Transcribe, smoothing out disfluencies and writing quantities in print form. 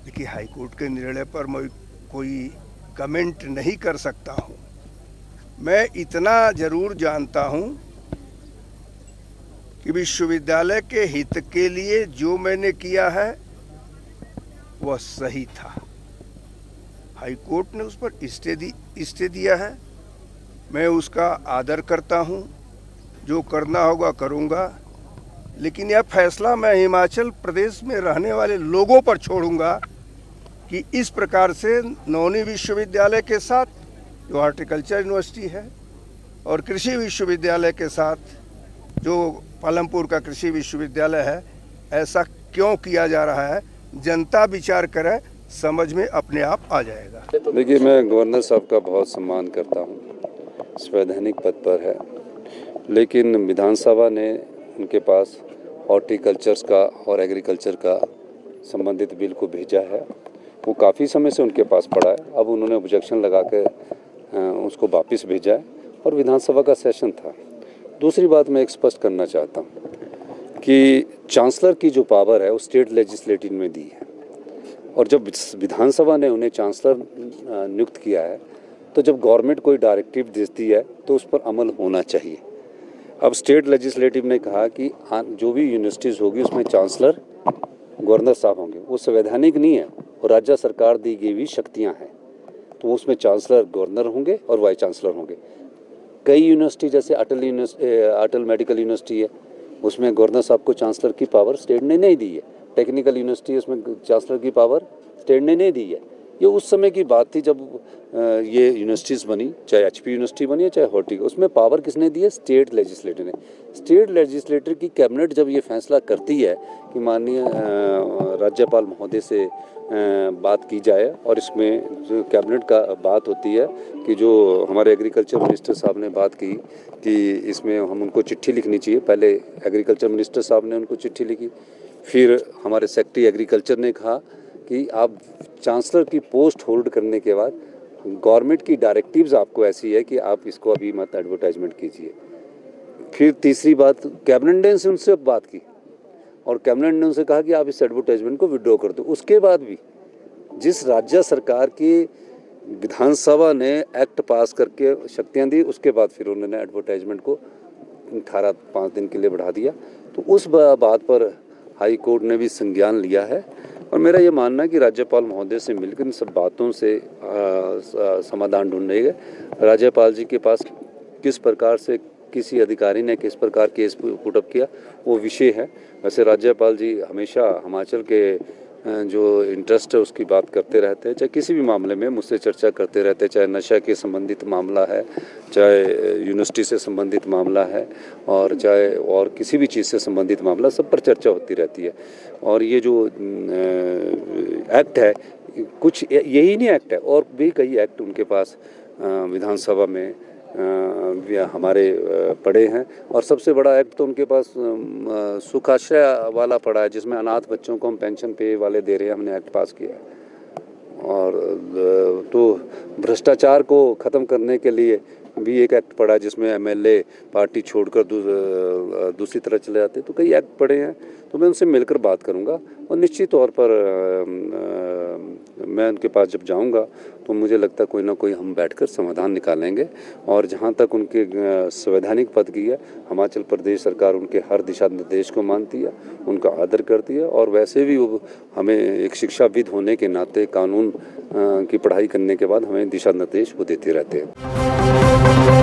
देखिए, हाईकोर्ट के निर्णय पर मैं कोई कमेंट नहीं कर सकता हूँ। मैं इतना ज़रूर जानता हूँ कि विश्वविद्यालय के हित के लिए जो मैंने किया है वह सही था। हाईकोर्ट ने उस पर स्टे दिया है, मैं उसका आदर करता हूँ, जो करना होगा करूँगा, लेकिन यह फैसला मैं हिमाचल प्रदेश में रहने वाले लोगों पर छोड़ूंगा कि इस प्रकार से नौनी विश्वविद्यालय के साथ जो हॉर्टिकल्चर यूनिवर्सिटी है और कृषि विश्वविद्यालय के साथ जो पालमपुर का कृषि विश्वविद्यालय है, ऐसा क्यों किया जा रहा है, जनता विचार करे, समझ में अपने आप आ जाएगा। देखिए, मैं गवर्नर साहब का बहुत सम्मान करता हूँ, संवैधानिक पद पर है, लेकिन विधानसभा ने उनके पास हॉर्टिकल्चर्स का और एग्रीकल्चर का संबंधित बिल को भेजा है। वो काफ़ी समय से उनके पास पड़ा है। अब उन्होंने ऑब्जेक्शन लगा के उसको वापस भेजा है और विधानसभा का सेशन था। दूसरी बात मैं एक स्पष्ट करना चाहता हूँ कि चांसलर की जो पावर है वो स्टेट लेजिस्लेटिव में दी है, और जब विधानसभा ने उन्हें चांसलर नियुक्त किया है तो जब गवर्नमेंट कोई डायरेक्टिव देती है तो उस पर अमल होना चाहिए। अब स्टेट लेजिस्लेटिव ने कहा कि जो भी यूनिवर्सिटीज़ होगी उसमें चांसलर गवर्नर साहब होंगे। वो संवैधानिक नहीं है और राज्य सरकार दी गई हुई शक्तियाँ हैं, तो उसमें चांसलर गवर्नर होंगे और वाइस चांसलर होंगे। कई यूनिवर्सिटी जैसे अटल मेडिकल यूनिवर्सिटी है, उसमें गवर्नर साहब को चांसलर की पावर स्टेट ने नहीं दी है। टेक्निकल यूनिवर्सिटी है, उसमें चांसलर की पावर स्टेट ने नहीं दी है। ये उस समय की बात थी जब ये यूनिवर्सिटीज़ बनी, चाहे एचपी यूनिवर्सिटी बनी है चाहे हॉर्टी, उसमें पावर किसने दी है? स्टेट लेजिस्लेटर ने। स्टेट लेजिस्लेटर की कैबिनेट जब ये फैसला करती है कि माननीय राज्यपाल महोदय से बात की जाए, और इसमें जो कैबिनेट का बात होती है कि जो हमारे एग्रीकल्चर मिनिस्टर साहब ने बात की कि इसमें हम उनको चिट्ठी लिखनी चाहिए। पहले एग्रीकल्चर मिनिस्टर साहब ने उनको चिट्ठी लिखी, फिर हमारे सेक्रेटरी एग्रीकल्चर ने कहा कि आप चांसलर की पोस्ट होल्ड करने के बाद गवर्नमेंट की डायरेक्टिव्स आपको ऐसी है कि आप इसको अभी मत एडवर्टाइजमेंट कीजिए। फिर तीसरी बात, कैबिनेट ने उनसे बात की और कैबिनेट ने उनसे कहा कि आप इस एडवर्टाइजमेंट को विड्रॉ कर दो। उसके बाद भी जिस राज्य सरकार की विधानसभा ने एक्ट पास करके शक्तियाँ दी, उसके बाद फिर उन्होंने एडवर्टाइजमेंट को 5 दिन के लिए बढ़ा दिया। तो उस बात पर हाई कोर्ट ने भी संज्ञान लिया है, और मेरा ये मानना है कि राज्यपाल महोदय से मिलकर इन सब बातों से समाधान ढूंढेंगे। राज्यपाल जी के पास किस प्रकार से किसी अधिकारी ने किस प्रकार केस पुटअप किया वो विषय है। वैसे राज्यपाल जी हमेशा हिमाचल के जो इंटरेस्ट है उसकी बात करते रहते हैं, चाहे किसी भी मामले में मुझसे चर्चा करते रहते हैं, चाहे नशा के संबंधित मामला है, चाहे यूनिवर्सिटी से संबंधित मामला है, और चाहे और किसी भी चीज़ से संबंधित मामला, सब पर चर्चा होती रहती है। और ये जो एक्ट है, कुछ यही नहीं एक्ट है, और भी कई एक्ट उनके पास विधानसभा में हमारे पड़े हैं। और सबसे बड़ा एक्ट तो उनके पास सुखाश्रय वाला पड़ा है, जिसमें अनाथ बच्चों को हम पेंशन पे वाले दे रहे हैं, हमने एक्ट पास किया है। और तो भ्रष्टाचार को ख़त्म करने के लिए भी एक एक्ट पड़ा है, जिसमें एमएलए पार्टी छोड़कर दूसरी तरह चले जाते हैं। तो कई एक्ट पड़े हैं, तो मैं उनसे मिलकर बात करूंगा, और निश्चित तौर पर मैं उनके पास जब जाऊंगा तो मुझे लगता है कोई ना कोई हम बैठकर समाधान निकालेंगे। और जहां तक उनके संवैधानिक पद की है, हिमाचल प्रदेश सरकार उनके हर दिशा निर्देश को मानती है, उनका आदर करती है, और वैसे भी वो हमें एक शिक्षाविद होने के नाते कानून की पढ़ाई करने के बाद हमें दिशा निर्देश वो देते रहते हैं।